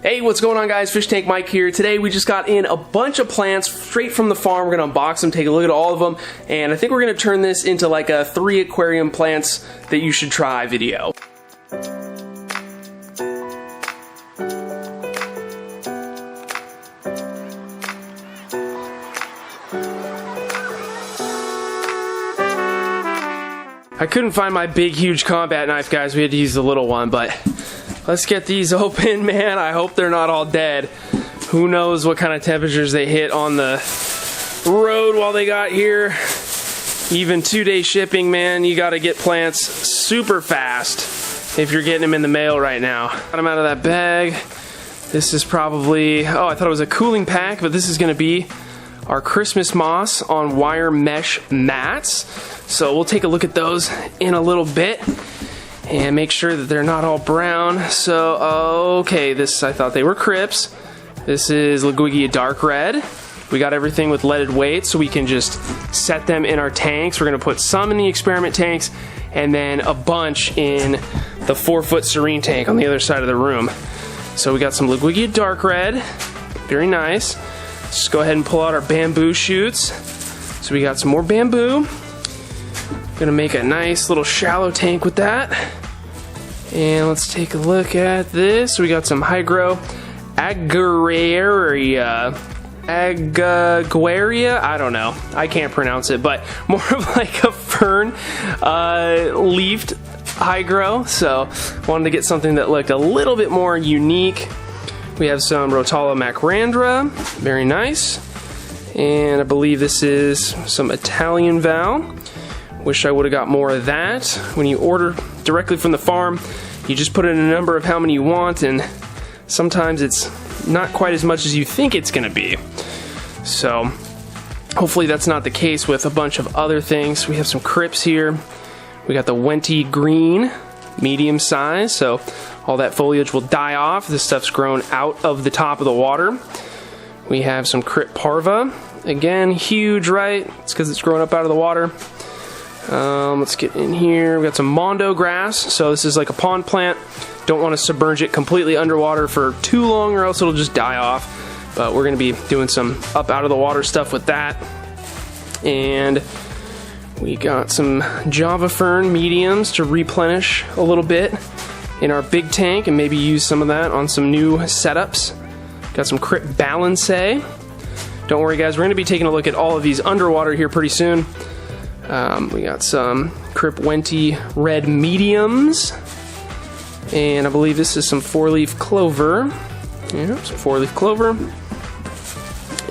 Hey, what's going on, guys? Fish Tank Mike here. Today we just got in a bunch of plants straight from the farm. We're gonna unbox them, take a look at all of them, and I think we're gonna turn this into like a 3 aquarium plants that you should try video. I couldn't find my big, huge combat knife, guys. We had to use the little one, but let's get these open, man. I hope they're not all dead. Who knows what kind of temperatures they hit on the road while they got here. Even 2-day shipping, man. You gotta get plants super fast if you're getting them in the mail right now. Got them out of that bag. This is probably, oh, I thought it was a cooling pack, but this is gonna be our Christmas moss on wire mesh mats. So we'll take a look at those in a little bit and make sure that they're not all brown. So, okay, this, I thought they were crypts. This is Liguigia Dark Red. We got everything with leaded weight, so we can just set them in our tanks. We're gonna put some in the experiment tanks and then a bunch in the 4-foot Serene tank on the other side of the room. So we got some Liguigia Dark Red, very nice. Let's just go ahead and pull out our bamboo shoots. So we got some more bamboo. Gonna make a nice little shallow tank with that. And let's take a look at this. We got some Hygro Aguaria, I don't know, I can't pronounce it, but more of like a fern leafed Hygro. So wanted to get something that looked a little bit more unique. We have some Rotala Macrandra, very nice. And I believe this is some Italian Val. Wish I would have got more of that. When you order directly from the farm, you just put in a number of how many you want, and sometimes it's not quite as much as you think it's gonna be. So hopefully that's not the case with a bunch of other things. We have some crypts here. We got the Wenti Green, medium size, so all that foliage will die off. This stuff's grown out of the top of the water. We have some Crypt Parva. Again, huge, right? It's because it's grown up out of the water. Let's get in here. We got some Mondo grass. So this is like a pond plant. Don't want to submerge it completely underwater for too long or else it'll just die off. But we're going to be doing some up out of the water stuff with that. And we got some Java Fern mediums to replenish a little bit in our big tank and maybe use some of that on some new setups. Got some Crypt Balance. Don't worry, guys, we're going to be taking a look at all of these underwater here pretty soon. We got some Crypt Wenti Red mediums, and I believe this is some 4-leaf clover. Yeah, some 4-leaf clover.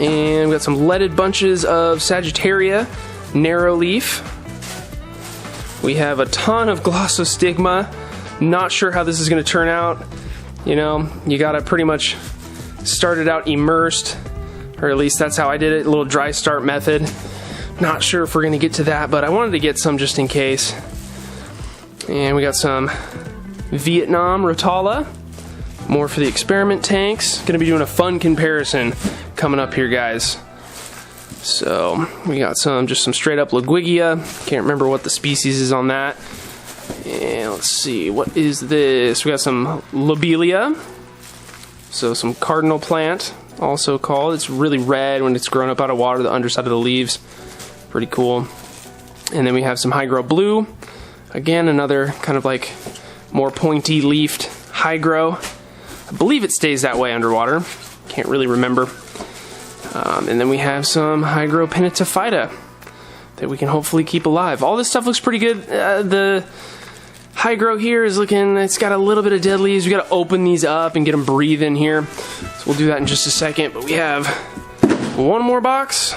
And we got some leaded bunches of Sagittaria narrow leaf. We have a ton of Glossostigma. Not sure how this is going to turn out. You know, you gotta pretty much start it out immersed, or at least that's how I did it, a little dry start method. Not sure if we're gonna get to that, but I wanted to get some just in case. And we got some Vietnam Rotala, more for the experiment tanks. Gonna be doing a fun comparison coming up here, guys. So we got just some straight up Liguigia. Can't remember what the species is on that. And let's see, what is this? We got some Lobelia. So some cardinal plant, also called. It's really red when it's grown up out of water, the underside of the leaves. Pretty cool. And then we have some Hygro Blue. Again, another kind of like more pointy leafed Hygro. I believe it stays that way underwater. Can't really remember. And then we have some Hygro Pinatophyta that we can hopefully keep alive. All this stuff looks pretty good. The Hygro here is looking, it's got a little bit of dead leaves. We gotta open these up and get them breathing here. So we'll do that in just a second. But we have one more box.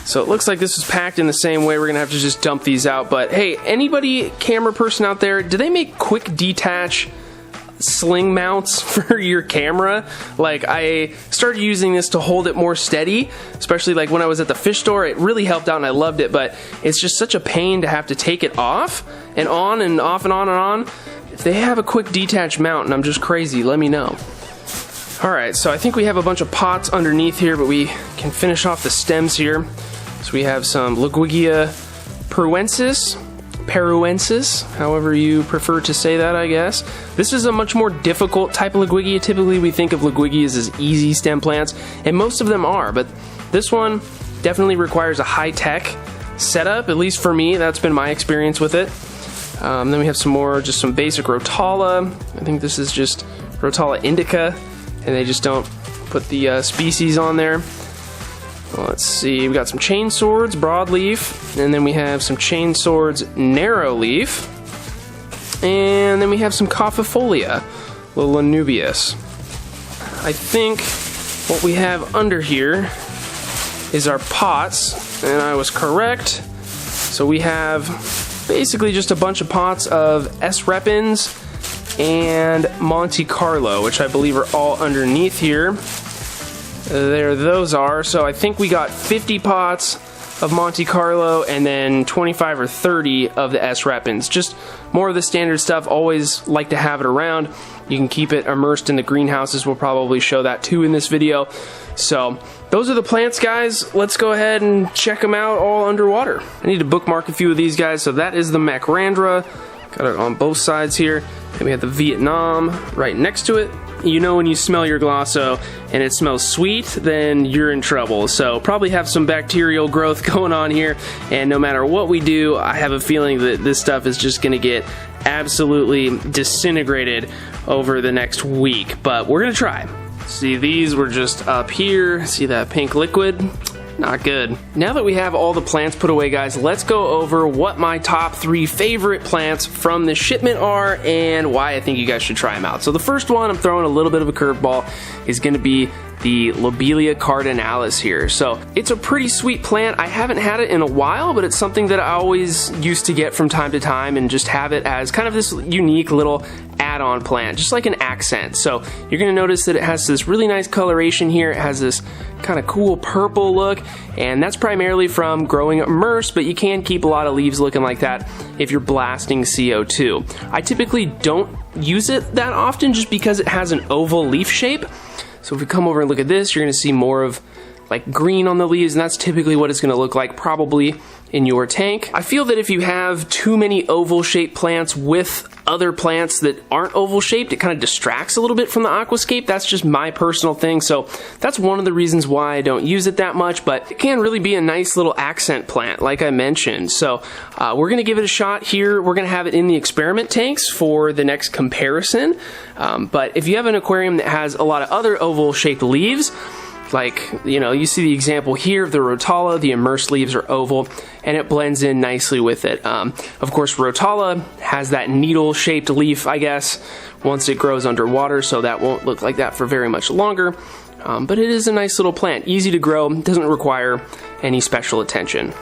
So it looks like this was packed in the same way. We're gonna have to just dump these out. But hey, anybody, camera person out there, do they make quick detach sling mounts for your camera? Like, I started using this to hold it more steady, especially like when I was at the fish store. It really helped out and I loved it, but it's just such a pain to have to take it off and on and off and on and on. If they have a quick detach mount and I'm just crazy, let me know. Alright, so I think we have a bunch of pots underneath here, but we can finish off the stems here. So we have some Liguigia peruensis, peruensis, however you prefer to say that, I guess. This is a much more difficult type of Liguigia. Typically we think of Liguigias as easy stem plants, and most of them are, but this one definitely requires a high-tech setup, at least for me. That's been my experience with it. Then we have just some basic Rotala. I think this is just Rotala indica, and they just don't put the species on there. Well, let's see, we've got some chain swords, broadleaf, and then we have some chain swords, narrowleaf, and then we have some Cophifolia, little Lanubius. I think what we have under here is our pots, and I was correct. So we have basically just a bunch of pots of S. repens and Monte Carlo, which I believe are all underneath here. There those are. So I think we got 50 pots of Monte Carlo and then 25 or 30 of the S. repens. Just more of the standard stuff. Always like to have it around. You can keep it immersed in the greenhouses. We'll probably show that too in this video. So those are the plants, guys. Let's go ahead and check them out all underwater. I need to bookmark a few of these guys. So that is the Macrandra. Got it on both sides here. And we have the Vietnam right next to it. You know when you smell your Glosso and it smells sweet, then you're in trouble. So probably have some bacterial growth going on here, and no matter what we do, I have a feeling that this stuff is just gonna get absolutely disintegrated over the next week, but we're gonna try. See, these were just up here. See that pink liquid? Not good. Now that we have all the plants put away, guys, let's go over what my top 3 favorite plants from this shipment are and why I think you guys should try them out. So the first one, I'm throwing a little bit of a curveball, is going to be the Lobelia cardinalis here. So it's a pretty sweet plant. I haven't had it in a while, but it's something that I always used to get from time to time and just have it as kind of this unique little add-on plant, just like an accent. So you're going to notice that it has this really nice coloration here. It has this kind of cool purple look, and that's primarily from growing immersed, but you can keep a lot of leaves looking like that if you're blasting CO2. I typically don't use it that often just because it has an oval leaf shape. So if we come over and look at this, you're going to see more of like green on the leaves, and that's typically what it's going to look like probably in your tank. I feel that if you have too many oval shaped plants with other plants that aren't oval shaped, it kind of distracts a little bit from the aquascape. That's just my personal thing, so that's one of the reasons why I don't use it that much, but it can really be a nice little accent plant like I mentioned. So we're going to give it a shot here. We're going to have it in the experiment tanks for the next comparison, but if you have an aquarium that has a lot of other oval shaped leaves, like, you know, you see the example here of the Rotala, the immersed leaves are oval, and it blends in nicely with it. Of course, Rotala has that needle-shaped leaf, I guess, once it grows underwater, so that won't look like that for very much longer. But it is a nice little plant, easy to grow, doesn't require any special attention.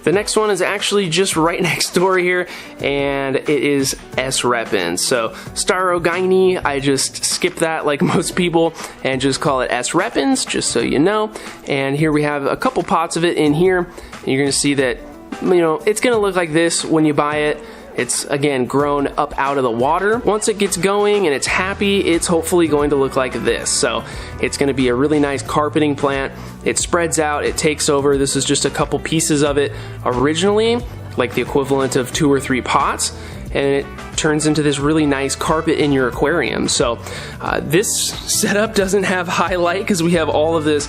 The next one is actually just right next door here, and it is S. repens. So Starogyne, I just skip that like most people and just call it S. repens, just so you know. And here we have a couple pots of it in here, and you're gonna see that, you know, it's gonna look like this when you buy it. It's, again, grown up out of the water. Once it gets going and it's happy, it's hopefully going to look like this. So it's going to be a really nice carpeting plant. It spreads out, it takes over. This is just a couple pieces of it originally, like the equivalent of 2 or 3 pots, and it turns into this really nice carpet in your aquarium. So this setup doesn't have high light because we have all of this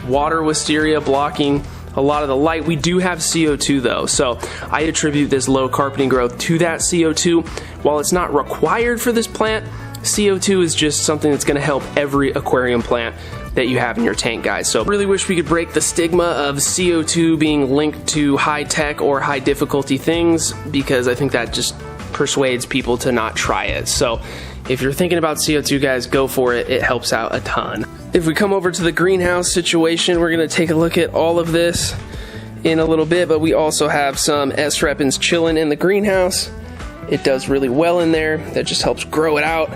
water wisteria blocking a lot of the light. We do have CO2 though, so I attribute this low carpeting growth to that CO2. While it's not required for this plant, CO2 is just something that's going to help every aquarium plant that you have in your tank, guys. So really wish we could break the stigma of CO2 being linked to high tech or high difficulty things, because I think that just persuades people to not try it. So if you're thinking about CO2, guys, go for it. It helps out a ton. If we come over to the greenhouse situation, we're going to take a look at all of this in a little bit, but we also have some S. repens chilling in the greenhouse. It does really well in there. That just helps grow it out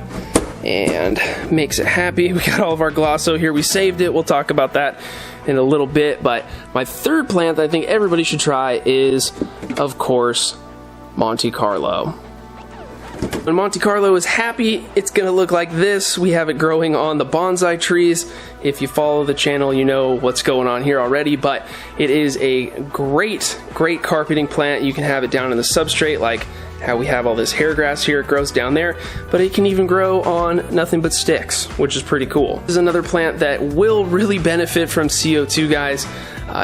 and makes it happy. We got all of our Glosso here. We saved it. We'll talk about that in a little bit, but my third plant that I think everybody should try is, of course, Monte Carlo. When Monte Carlo is happy, it's going to look like this. We have it growing on the bonsai trees. If you follow the channel, you know what's going on here already, but it is a great carpeting plant. You can have it down in the substrate like how we have all this hair grass here. It grows down there, but it can even grow on nothing but sticks, which is pretty cool. This is another plant that will really benefit from CO2, guys.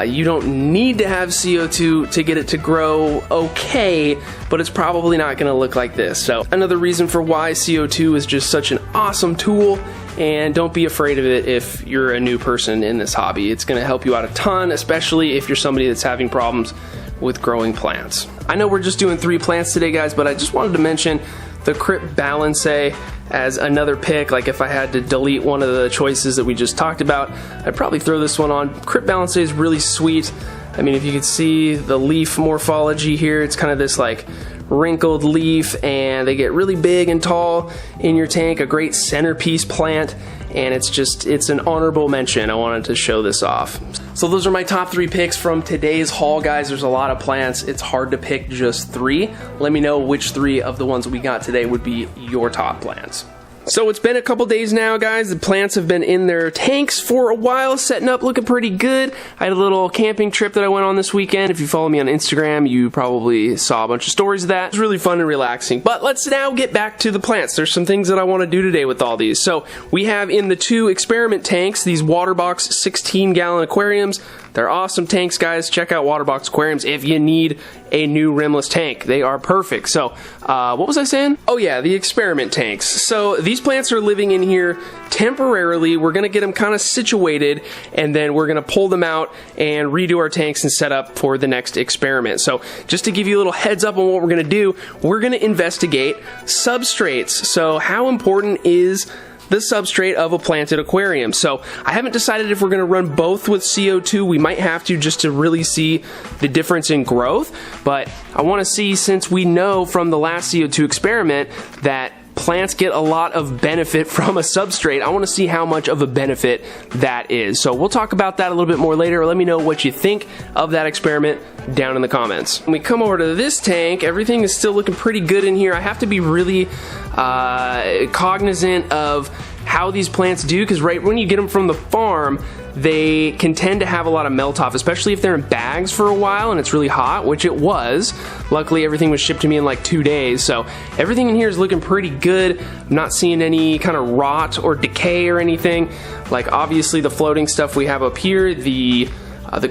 You don't need to have CO2 to get it to grow okay, but it's probably not going to look like this. So another reason for why CO2 is just such an awesome tool, and don't be afraid of it if you're a new person in this hobby. It's going to help you out a ton, especially if you're somebody that's having problems with growing plants. I know we're just doing 3 plants today, guys, but I just wanted to mention the Crypt Balancea as another pick. Like if I had to delete one of the choices that we just talked about, I'd probably throw this one on. Crypt Balancea is really sweet. I mean, if you could see the leaf morphology here, it's kind of this like wrinkled leaf, and they get really big and tall in your tank. A great centerpiece plant, and it's an honorable mention. I wanted to show this off. So those are my top 3 picks from today's haul, guys. There's a lot of plants. It's hard to pick just 3. Let me know which 3 of the ones we got today would be your top plants. So it's been a couple days now, guys. The plants have been in their tanks for a while, setting up, looking pretty good. I had a little camping trip that I went on this weekend. If you follow me on Instagram, you probably saw a bunch of stories of that. It was really fun and relaxing. But let's now get back to the plants. There's some things that I want to do today with all these. So we have in the 2 experiment tanks, these Waterbox 16-gallon aquariums. They're awesome tanks, guys. Check out Waterbox Aquariums if you need a new rimless tank. They are perfect. So, what was I saying? Oh yeah, the experiment tanks. So these plants are living in here temporarily. We're gonna get them kind of situated, and then we're gonna pull them out and redo our tanks and set up for the next experiment. So just to give you a little heads up on what we're gonna do, we're gonna investigate substrates. So how important is the substrate of a planted aquarium? So I haven't decided if we're going to run both with CO2. We might have to, just to really see the difference in growth, but I want to see, since we know from the last CO2 experiment that plants get a lot of benefit from a substrate, I want to see how much of a benefit that is. So we'll talk about that a little bit more later. Let me know what you think of that experiment down in the comments. When we come over to this tank, everything is still looking pretty good in here. I have to be really cognizant of how these plants do, because right when you get them from the farm, they can tend to have a lot of melt off, especially if they're in bags for a while and it's really hot, which it was. Luckily, everything was shipped to me in like 2 days, so everything in here is looking pretty good. I'm not seeing any kind of rot or decay or anything. Like obviously the floating stuff we have up here, the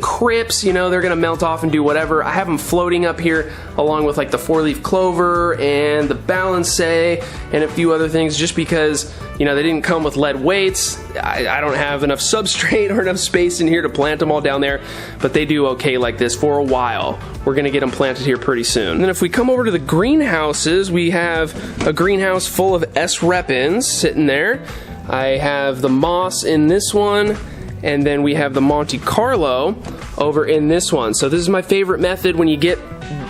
crypts, you know, they're gonna melt off and do whatever. I have them floating up here along with like the 4-leaf clover and the Balancea and a few other things, just because, you know, they didn't come with lead weights. I don't have enough substrate or enough space in here to plant them all down there, but they do okay like this for a while. We're gonna get them planted here pretty soon. And then if we come over to the greenhouses, we have a greenhouse full of S. repens sitting there. I have the moss in this one, and then we have the Monte Carlo over in this one. So this is my favorite method when you get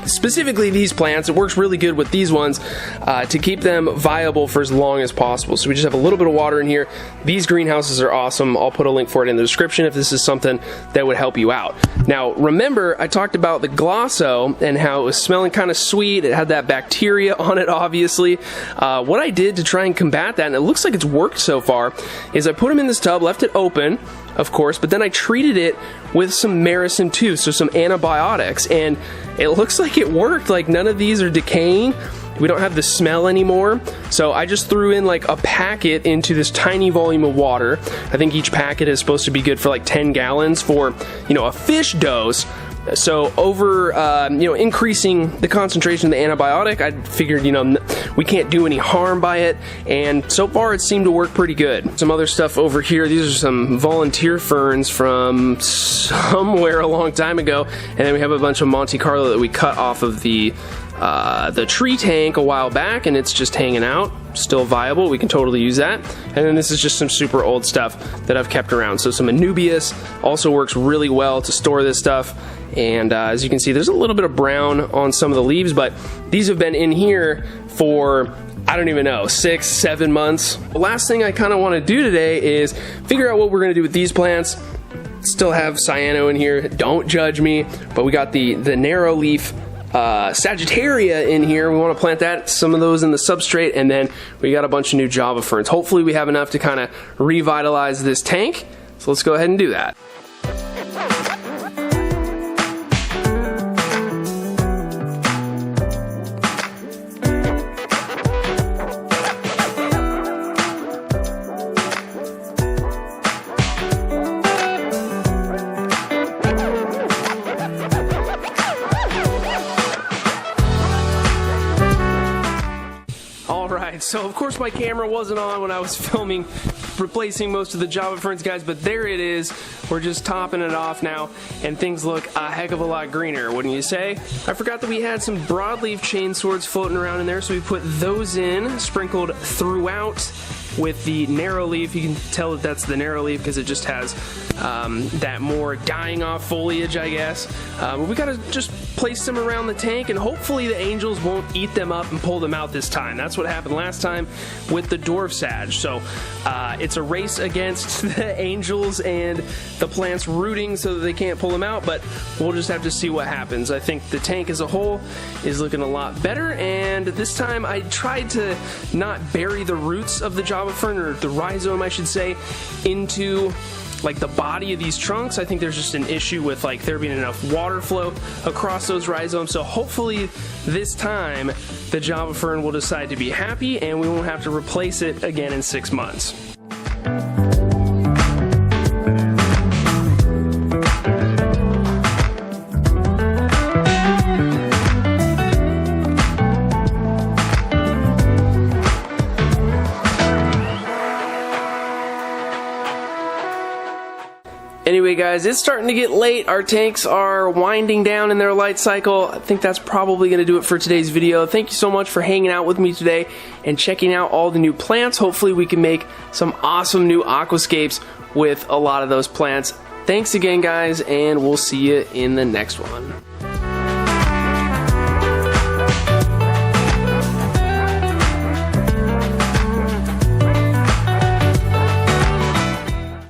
specifically these plants. It works really good with these ones to keep them viable for as long as possible. So we just have a little bit of water in here. These greenhouses are awesome. I'll put a link for it in the description if this is something that would help you out. Now remember, I talked about the Glosso and how it was smelling kind of sweet. It had that bacteria on it, obviously. What I did to try and combat that, and it looks like it's worked so far, is I put them in this tub, left it open, of course, but then I treated it with some Maricin 2, so some antibiotics, and it looks like it worked. Like none of these are decaying. We don't have the smell anymore. So I just threw in like a packet into this tiny volume of water. I think each packet is supposed to be good for like 10 gallons for, you know, a fish dose. So over, you know, increasing the concentration of the antibiotic, I figured, you know, we can't do any harm by it, and so far it seemed to work pretty good. Some other stuff over here, these are some volunteer ferns from somewhere a long time ago, and then we have a bunch of Monte Carlo that we cut off of the tree tank a while back, and it's just hanging out, still viable. We can totally use that. And then this is just some super old stuff that I've kept around. So some Anubias also works really well to store this stuff. And as you can see, there's a little bit of brown on some of the leaves, but these have been in here for, I don't even know, 6-7 months. The last thing I kind of want to do today is figure out what we're going to do with these plants. Still have cyano in here, don't judge me, but we got the narrow leaf Sagittaria in here. We want to plant that, some of those in the substrate, and then we got a bunch of new Java ferns. Hopefully we have enough to kind of revitalize this tank. So let's go ahead and do that. So of course my camera wasn't on when I was filming, replacing most of the Java ferns, guys, but there it is. We're just topping it off now, and things look a heck of a lot greener, wouldn't you say? I forgot that we had some broadleaf chain swords floating around in there, so we put those in, sprinkled throughout with the narrow leaf. You can tell that that's the narrow leaf because it just has that more dying off foliage, I guess. But we gotta just place them around the tank, and hopefully the angels won't eat them up and pull them out this time. That's what happened last time with the dwarf sag. So it's a race against the angels and the plants rooting so that they can't pull them out, but we'll just have to see what happens. I think the tank as a whole is looking a lot better, and this time I tried to not bury the roots of the Java fern, or the rhizome I should say, into like the body of these trunks. I think there's just an issue with like there being enough water flow across those rhizomes. So hopefully this time the Java fern will decide to be happy and we won't have to replace it again in 6 months. Anyway guys, it's starting to get late. Our tanks are winding down in their light cycle. I think that's probably going to do it for today's video. Thank you so much for hanging out with me today and checking out all the new plants. Hopefully we can make some awesome new aquascapes with a lot of those plants. Thanks again guys, and we'll see you in the next one.